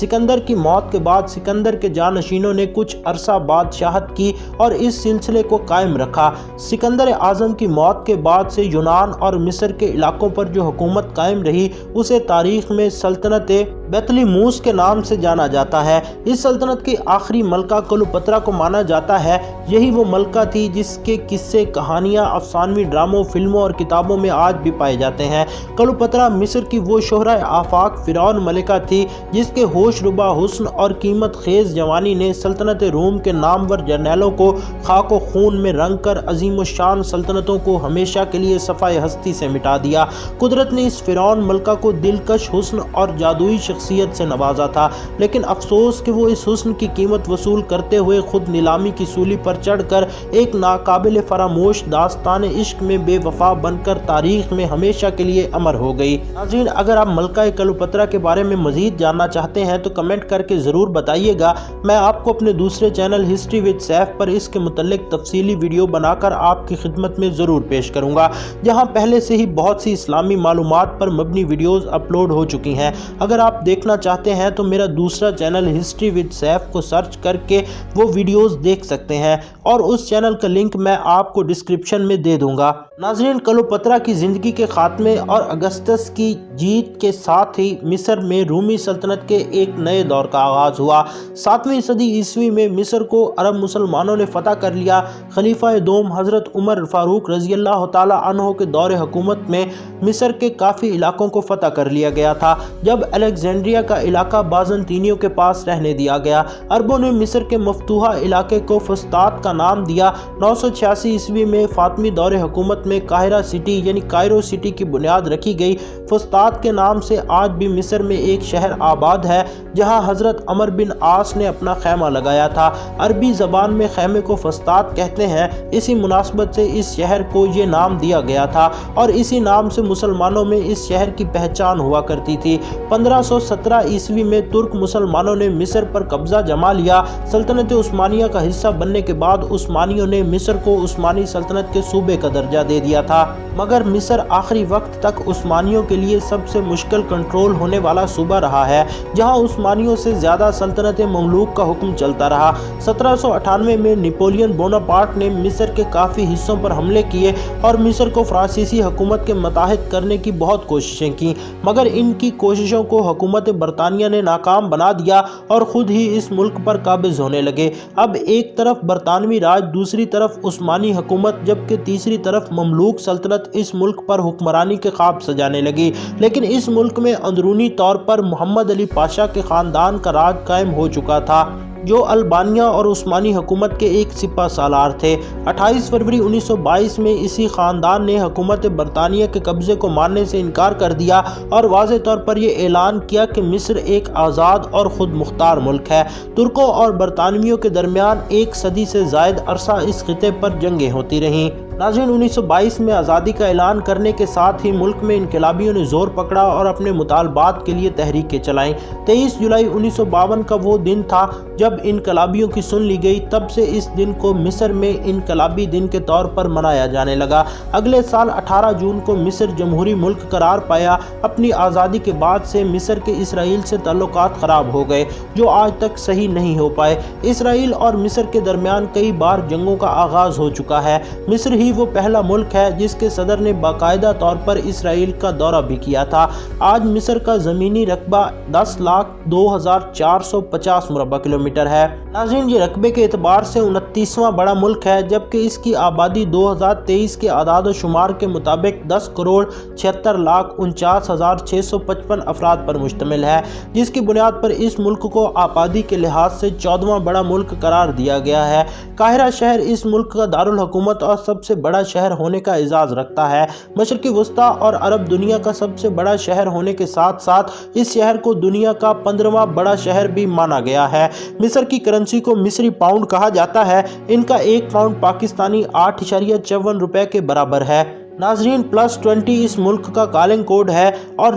سکندر کی موت کے بعد سکندر کے جانشینوں نے کچھ عرصہ بادشاہت کی اور اس سلسلے کو قائم رکھا۔ سکندر اعظم کی موت کے بعد سے یونان اور مصر کے علاقوں پر جو حکومت قائم رہی اسے تاریخ میں سلطنت بطلیموس کے نام سے جانا جاتا ہے۔ اس سلطنت کی آخری ملکہ کلیوپاترا کو مانا جاتا ہے۔ یہی وہ ملکہ تھی جس کے قصے، کہانیاں افسانوی ڈراموں، فلموں اور کتابوں میں آج بھی پائے جاتے ہیں۔ کلیوپاترا مصر کی وہ شہرہ آفاق فرعون ملکہ تھی جس کے ہوش ربا حسن اور قیمت خیز جوانی نے سلطنت روم کے نامور جرنیلوں کو خاک و خون میں رنگ کر عظیم الشان سلطنتوں کو ہمیشہ کے لیے صفحہ ہستی سے مٹا دیا۔ قدرت نے اس فرعون ملکہ کو دلکش حسن اور جادوئی شخصیت سے نوازا تھا، لیکن افسوس کہ وہ اس حسن کی قیمت وصول کرتے ہوئے خود نیلامی کی سولی پر چڑھ کر ایک ناقابل فراموش داستان عشق میں بے وفا بن کر تاریخ میں ہمیشہ کے لیے امر ہو گئی۔ ناظرین، اگر آپ ملکہ کلیوپاترا کے بارے میں مزید جاننا چاہتے ہیں تو کمنٹ کر کے ضرور بتائیے گا۔ میں آپ کو اپنے دوسرے چینل ہسٹری وتھ سیف پر اس کے متعلق تفصیلی ویڈیو بنا کر آپ کی خدمت میں ضرور پیش کروں گا، جہاں پہلے سے ہی بہت سی اسلامی معلومات پر مبنی ویڈیوز اپلوڈ ہو چکی ہیں۔ اگر آپ دیکھنا چاہتے ہیں تو میرا دوسرا چینل ہسٹری وتھ سیف کو سرچ کر کے وہ ویڈیوز دیکھ سکتے ہیں، اور اس چینل کا لنک میں آپ کو ڈسکرپشن میں دے دوں گا۔ ناظرین، کلیوپاترا کی زندگی کے خاتمے اور اگسطس کی جیت کے ساتھ ہی مصر میں رومی سلطنت کے ایک نئے دور کا آغاز ہوا۔ 7ویں صدی عیسوی میں مصر کو عرب مسلمانوں نے فتح کر لیا۔ خلیفہ دوم حضرت عمر فاروق رضی اللہ تعالی عنہ کے دور حکومت میں مصر کے کافی علاقوں کو فتح کر لیا گیا تھا۔ جب الیگزینڈریا کا علاقہ بازنطینیوں کے پاس رہنے دیا گیا، عربوں نے مصر کے مفتوحہ علاقے کو فسطاط کا نام دیا۔ 986 عیسوی میں فاطمی دور حکومت میں قاہرہ سٹی یعنی کائرو سٹی کی بنیاد رکھی گئی۔ فسطاط کے نام سے آج بھی مصر میں ایک شہر آباد ہے جہاں حضرت عمر بن عاص نے اپنا خیمہ لگایا تھا۔ عربی زبان میں خیمے کو فسطاط کہتے ہیں۔ اسی مناسبت سے اس شہر کو یہ نام دیا گیا تھا اور اسی نام سے مسلمانوں میں اس شہر کی پہچان ہوا کرتی تھی۔ 1517 عیسوی میں ترک مسلمانوں نے مصر پر قبضہ جما لیا۔ سلطنت عثمانیہ کا حصہ بننے کے بعد عثمانیوں نے مصر کو عثمانی سلطنت کے صوبے کا درجہ دے دیا تھا، مگر مصر آخری وقت تک عثمانیوں کے لیے سب سے مشکل کنٹرول ہونے والا صوبہ رہا ہے، جہاں عثمانیوں سے زیادہ سلطنت مملوک کا حکم چلتا رہا۔ 1798 میں نپولین بوناپارٹ نے مصر کے کافی حصوں پر حملے کیے اور مصر کو فرانسیسی حکومت کے متحد کرنے کی بہت کوششیں کی، مگر ان کی کوششوں کو حکومت برطانیہ نے ناکام بنا دیا اور خود ہی اس ملک پر قابض ہونے لگے۔ اب ایک طرف برطانوی راج، دوسری طرف عثمانی حکومت، جبکہ تیسری طرف مملوک سلطنت اس ملک پر حکمرانی کے خواب سجانے لگی، لیکن اس ملک میں اندرونی طور پر محمد علی پاشا کے خاندان کا راج قائم ہو چکا تھا، جو البانیہ اور عثمانی حکومت کے ایک سپہ سالار تھے۔ 28 فروری 1922 میں اسی خاندان نے حکومت برطانیہ کے قبضے کو ماننے سے انکار کر دیا اور واضح طور پر یہ اعلان کیا کہ مصر ایک آزاد اور خود مختار ملک ہے۔ ترکوں اور برطانویوں کے درمیان ایک صدی سے زائد عرصہ اس خطے پر جنگیں ہوتی رہیں۔ ناظرین، 1922 میں آزادی کا اعلان کرنے کے ساتھ ہی ملک میں انقلابیوں نے زور پکڑا اور اپنے مطالبات کے لیے تحریکیں چلائیں۔ 23 جولائی 1952 کا وہ دن تھا جب انقلابیوں کی سن لی گئی۔ تب سے اس دن کو مصر میں انقلابی دن کے طور پر منایا جانے لگا۔ اگلے سال 18 جون کو مصر جمہوری ملک قرار پایا۔ اپنی آزادی کے بعد سے مصر کے اسرائیل سے تعلقات خراب ہو گئے، جو آج تک صحیح نہیں ہو پائے۔ اسرائیل اور مصر کے درمیان کئی بار جنگوں کا آغاز ہو چکا ہے۔ مصر ہی وہ پہلا ملک ہے جس کے صدر نے باقاعدہ طور پر اسرائیل کا دورہ بھی کیا تھا۔ آج مصر کا زمینی رقبہ 10,02,450 مربع کلومیٹر ہے۔ ناظرین، یہ رقبے کے اعتبار سے 29واں بڑا ملک ہے، جبکہ اس کی آبادی 2023 کے اعداد و شمار کے مطابق 10,76,49,655 افراد پر مشتمل ہے، جس کی بنیاد پر اس ملک کو آبادی کے لحاظ سے 14واں بڑا ملک قرار دیا گیا ہے۔ قاہرہ شہر اس ملک کا دارالحکومت اور سب سے بڑا شہر ہونے کا اعزاز رکھتا ہے۔ مشرقی وسطیٰ اور عرب دنیا کا سب سے بڑا شہر ہونے کے ساتھ ساتھ اس شہر کو دنیا کا 15واں بڑا شہر بھی مانا گیا ہے۔ مصر کی کرنسی کو مصری پاؤنڈ کہا جاتا ہے۔ ان کا 1 پاؤنڈ پاکستانی 8.54 روپے کے برابر ہے۔ ناظرین، +20 اس ملک کا کالنگ کوڈ ہے اور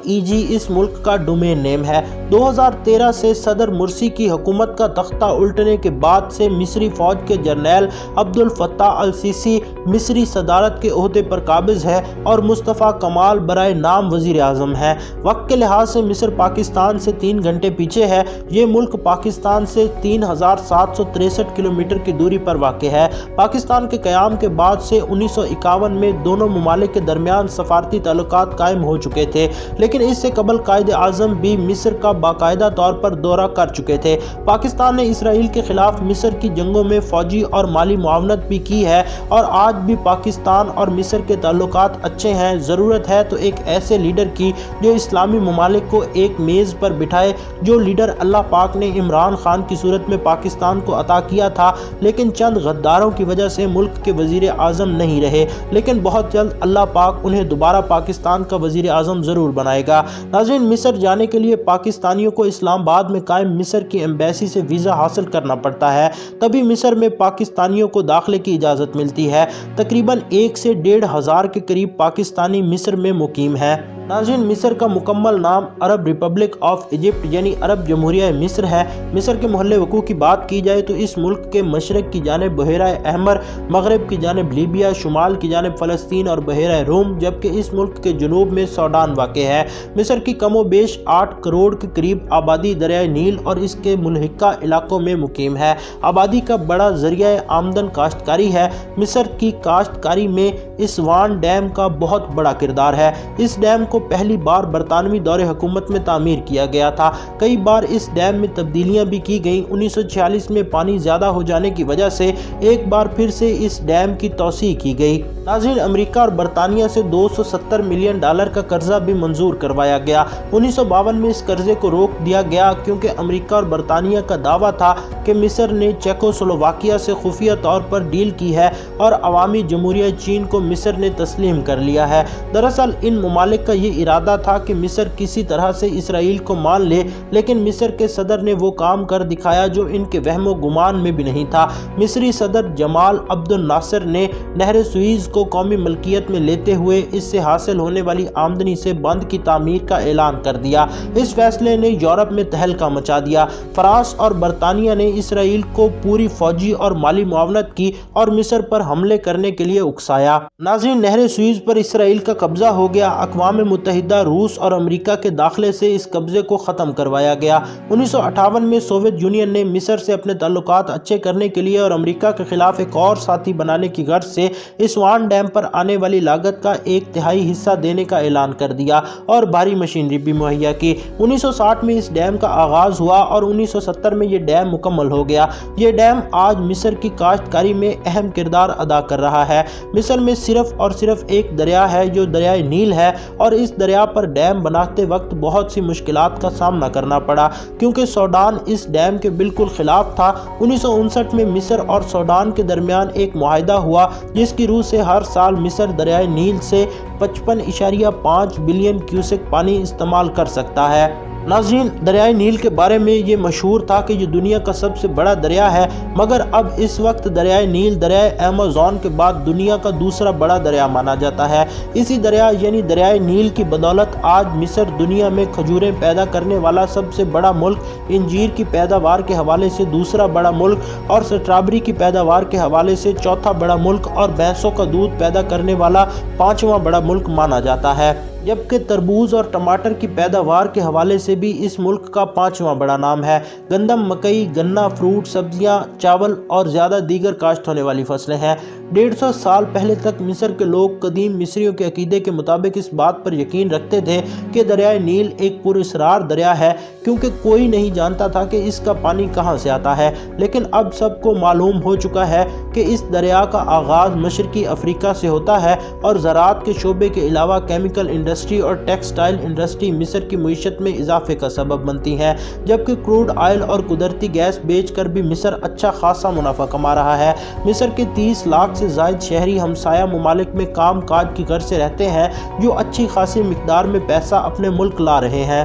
.eg اس ملک کا ڈومین نیم ہے۔ 2013 سے صدر مرسی کی حکومت کا تختہ الٹنے کے بعد سے مصری فوج کے جرنیل عبد الفتاح السیسی مصری صدارت کے عہدے پر قابض ہے اور مصطفیٰ کمال برائے نام وزیر اعظم ہے۔ وقت کے لحاظ سے مصر پاکستان سے 3 گھنٹے پیچھے ہے۔ یہ ملک پاکستان سے 3763 کلومیٹر کی دوری پر واقع ہے۔ پاکستان کے قیام کے بعد سے 1951 میں دونوں ممالک کے درمیان سفارتی تعلقات قائم ہو چکے تھے، لیکن اس سے قبل قائد اعظم بھی مصر کا باقاعدہ طور پر دورہ کر چکے تھے۔ پاکستان نے اسرائیل کے خلاف مصر کی جنگوں میں فوجی اور مالی معاونت بھی کی ہے اور آج بھی پاکستان اور مصر کے تعلقات اچھے ہیں۔ ضرورت ہے تو ایک ایسے لیڈر کی جو اسلامی ممالک کو ایک میز پر بٹھائے، جو لیڈر اللہ پاک نے عمران خان کی صورت میں پاکستان کو عطا کیا تھا، لیکن چند غداروں کی وجہ سے ملک کے وزیر اعظم نہیں رہے، لیکن بہت جلد اللہ پاک انہیں دوبارہ پاکستان کا وزیر اعظم ضرور بنائے گا۔ ناظرین، مصر جانے کے لیے پاکستانیوں کو اسلام آباد میں قائم مصر کی ایمبیسی سے ویزا حاصل کرنا پڑتا ہے، تبھی مصر میں پاکستانیوں کو داخلے کی اجازت ملتی ہے۔ تقریباً 1 سے 1.5 ہزار کے قریب پاکستانی مصر میں مقیم ہیں۔ ناظرین، مصر کا مکمل نام عرب ریپبلک آف ایجپٹ یعنی عرب جمہوریہ مصر ہے۔ مصر کے محل وقوع کی بات کی جائے تو اس ملک کے مشرق کی جانب بحیرہ احمر، مغرب کی جانب لیبیا، شمال کی جانب فلسطین اور بحیرہ روم، جبکہ اس ملک کے جنوب میں سوڈان واقع ہے۔ مصر کی کم و بیش 8 کروڑ کے قریب آبادی دریائے نیل اور اس کے ملحقہ علاقوں میں مقیم ہے۔ آبادی کا بڑا ذریعہ آمدن کاشتکاری ہے۔ مصر کی کاشتکاری میں اسوان ڈیم کا بہت بڑا کردار ہے۔ اس ڈیم کو پہلی بار برطانوی دور حکومت میں تعمیر کیا گیا تھا۔ کئی بار اس ڈیم میں تبدیلیاں بھی کی گئیں۔ 1946 میں پانی زیادہ ہو جانے کی وجہ سے ایک بار پھر سے اس ڈیم کی توسیع کی گئی۔ ناظرین، امریکہ اور برطانیہ سے $270 ملین کا قرضہ بھی منظور کروایا گیا۔ 1952 میں اس قرضے کو روک دیا گیا کیونکہ امریکہ اور برطانیہ کا دعویٰ تھا کہ مصر نے چیکوسلوواکیہ سے خفیہ طور پر ڈیل کی ہے اور عوامی جمہوریہ چین کو مصر نے تسلیم کر لیا ہے۔ دراصل ان ممالک کا یہ ارادہ تھا کہ مصر کسی طرح سے اسرائیل کو مان لے، لیکن مصر کے صدر نے وہ کام کر دکھایا جو ان کے وہم و گمان میں بھی نہیں تھا۔ مصری صدر جمال عبد الناصر نے نہر سوئز کو قومی ملکیت میں لیتے ہوئے اس سے حاصل ہونے والی آمدنی سے بند کی تعمیر کا اعلان کر دیا۔ اس فیصلے نے یورپ میں تہلکہ مچا دیا۔ فرانس اور برطانیہ نے اسرائیل کو پوری فوجی اور مالی معاونت کی اور مصر پر حملے کرنے کے لیے اکسایا۔ ناظرین، نہر سوئز پر اسرائیل کا قبضہ ہو گیا۔ اقوام متحدہ، روس اور امریکہ کے داخلے سے اس قبضے کو ختم کروایا گیا۔ 1958 میں سوویت یونین نے مصر سے اپنے تعلقات اچھے کرنے کے لیے اور امریکہ کے خلاف ایک اور ساتھی بنانے کی غرض سے اسوان ڈیم پر آنے والی لاگت کا 1/3 حصہ دینے کا اعلان کر دیا اور بھاری مشینری بھی مہیا کی۔ 1960 میں اس ڈیم کا آغاز ہوا اور 1970 میں یہ ڈیم مکمل ہو گیا۔ یہ ڈیم آج مصر کی کاشتکاری میں اہم کردار ادا کر رہا ہے۔ مصر میں صرف اور صرف ایک دریا ہے جو دریائے نیل ہے اور اس دریا پر ڈیم بناتے وقت بہت سی مشکلات کا سامنا کرنا پڑا کیونکہ سوڈان اس ڈیم کے بالکل خلاف تھا۔ 1959 میں مصر اور سوڈان کے درمیان ایک معاہدہ ہوا جس کی روح سے ہر سال مصر دریائے نیل سے 55.5 بلین کیوسک پانی استعمال کر سکتا ہے۔ ناظرین، دریائے نیل کے بارے میں یہ مشہور تھا کہ یہ دنیا کا سب سے بڑا دریا ہے، مگر اب اس وقت دریائے نیل دریائے ایمیزون کے بعد دنیا کا دوسرا بڑا دریا مانا جاتا ہے۔ اسی دریا یعنی دریائے نیل کی بدولت آج مصر دنیا میں کھجوریں پیدا کرنے والا سب سے بڑا ملک، انجیر کی پیداوار کے حوالے سے دوسرا بڑا ملک اور سٹرابری کی پیداوار کے حوالے سے چوتھا بڑا ملک اور بھینسوں کا دودھ پیدا کرنے والا 5واں بڑا ملک مانا جاتا ہے، جبکہ تربوز اور ٹماٹر کی پیداوار کے حوالے سے بھی اس ملک کا 5واں بڑا نام ہے۔ گندم، مکئی، گنا، فروٹ، سبزیاں، چاول اور زیادہ دیگر کاشت ہونے والی فصلیں ہیں۔ 150 سال پہلے تک مصر کے لوگ قدیم مصریوں کے عقیدے کے مطابق اس بات پر یقین رکھتے تھے کہ دریائے نیل ایک پراسرار دریا ہے کیونکہ کوئی نہیں جانتا تھا کہ اس کا پانی کہاں سے آتا ہے، لیکن اب سب کو معلوم ہو چکا ہے کہ اس دریا کا آغاز مشرقی افریقہ سے ہوتا ہے اور زراعت کے شعبے کے علاوہ کیمیکل انڈسٹری اور ٹیکسٹائل انڈسٹری مصر کی معیشت میں اضافے کا سبب بنتی ہیں، جبکہ کروڈ آئل اور قدرتی گیس بیچ کر بھی مصر اچھا خاصا منافع کما رہا ہے۔ مصر کے 30 لاکھ سے زائد شہری ہمسایہ ممالک میں کام کاج کی غرض سے رہتے ہیں جو اچھی خاصی مقدار میں پیسہ اپنے ملک لا رہے ہیں۔